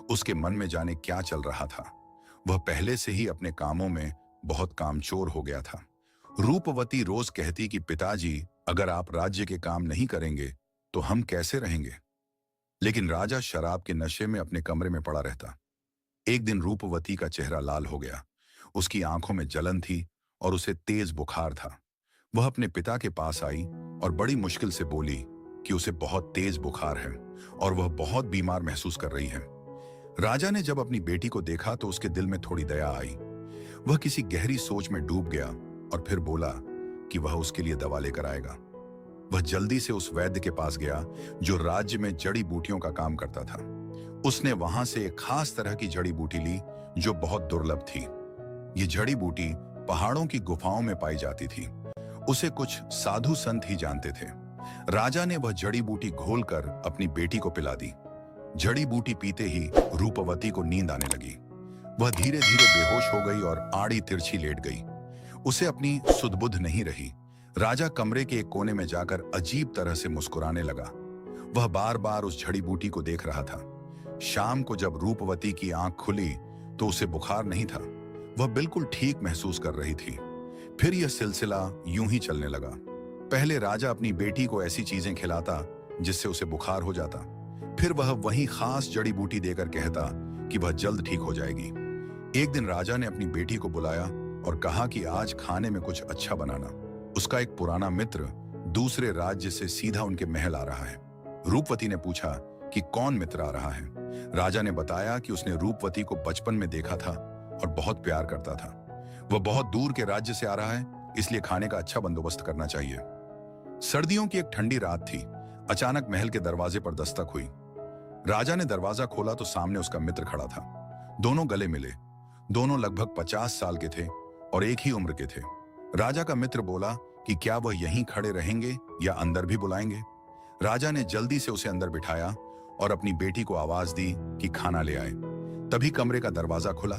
उसके मन में जाने क्या चल रहा था। वह पहले से ही अपने कामों में बहुत कामचोर हो गया था। रूपवती रोज कहती कि पिताजी, अगर आप राज्य के काम नहीं करेंगे तो हम कैसे रहेंगे। लेकिन राजा शराब के नशे में अपने कमरे में पड़ा रहता। एक दिन रूपवती का चेहरा लाल हो गया। उसकी आंखों में जलन थी और उसे तेज बुखार था। वह अपने पिता के पास आई और बड़ी मुश्किल से बोली कि उसे बहुत तेज बुखार है और वह बहुत बीमार महसूस कर रही है। राजा ने जब अपनी बेटी को देखा तो उसके दिल में थोड़ी दया आई। वह किसी गहरी सोच में डूब गया और फिर बोला कि वह उसके लिए दवा लेकर आएगा। वह जल्दी से उस वैद्य के पास गया जो राज्य में जड़ी बूटियों का काम करता था। उसने वहां से एक खास तरह की जड़ी बूटी ली जो बहुत दुर्लभ थी। ये जड़ी बूटी पहाड़ों की गुफाओं में पाई जाती थी। उसे कुछ साधु संत ही जानते थे। राजा ने वह जड़ी बूटी घोलकर अपनी बेटी को पिला दी। जड़ी बूटी पीते ही रूपवती को नींद आने लगी। वह धीरे धीरे बेहोश हो गई और आड़ी तिरछी लेट गई। उसे अपनी सुध-बुध नहीं रही। राजा कमरे के एक कोने में जाकर अजीब तरह से मुस्कुराने लगा। वह बार बार उस जड़ी बूटी को देख रहा था। शाम को जब रूपवती की आंख खुली तो उसे बुखार नहीं था। वह बिल्कुल ठीक महसूस कर रही थी। फिर यह सिलसिला यूं ही चलने लगा। पहले राजा अपनी बेटी को ऐसी चीजें खिलाता जिससे उसे बुखार हो जाता। फिर वह वही खास जड़ी बूटी देकर कहता कि वह जल्द ठीक हो जाएगी। एक दिन राजा ने अपनी बेटी को बुलाया और कहा कि आज खाने में कुछ अच्छा बनाना। उसका एक पुराना मित्र दूसरे राज्य से सीधा उनके महल आ रहा है। रूपवती ने पूछा कि कौन मित्र आ रहा है। राजा ने बताया कि उसने रूपवती को बचपन में देखा था और बहुत प्यार करता था। वह बहुत दूर के राज्य से आ रहा है, इसलिए खाने का अच्छा बंदोबस्त करना चाहिए। सर्दियों की एक ठंडी रात थी। अचानक महल के दरवाजे पर दस्तक हुई। राजा ने दरवाजा खोला तो सामने उसका मित्र खड़ा था। दोनों गले मिले। दोनों लगभग 50 साल के थे और एक ही उम्र के थे। राजा का मित्र बोला कि क्या वह यहीं खड़े रहेंगे या अंदर भी बुलाएंगे। राजा ने जल्दी से उसे अंदर बिठाया और अपनी बेटी को आवाज दी कि खाना ले आए। तभी कमरे का दरवाजा खुला।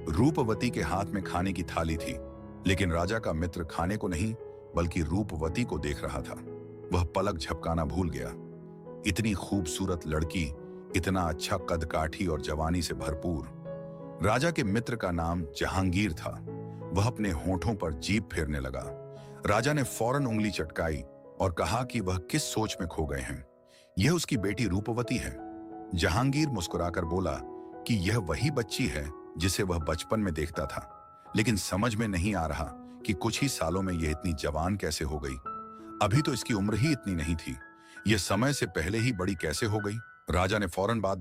रूपवती के हाथ में खाने की थाली थी, लेकिन राजा का मित्र खाने को नहीं बल्कि रूपवती को देख रहा था। वह पलक झपकाना भूल गया। इतनी खूबसूरत लड़की, इतना अच्छा कद काठी और जवानी से भरपूर। राजा के मित्र का नाम जहांगीर था। वह अपने होठों पर जीभ फेरने लगा। राजा ने फौरन उंगली चटकाई और कहा कि वह किस सोच में खो गए हैं। यह उसकी बेटी रूपवती है। जहांगीर मुस्कुराकर बोला कि यह वही बच्ची है जिसे वह बचपन में देखता था, लेकिन समझ में नहीं आ रहा कि कुछ ही सालों में यह इतनी जवान कैसे हो गई। अभी तो इसकी उम्र ही इतनी नहीं थी। यह समय से पहले ही बड़ी कैसे हो गई। राजा ने फौरन बात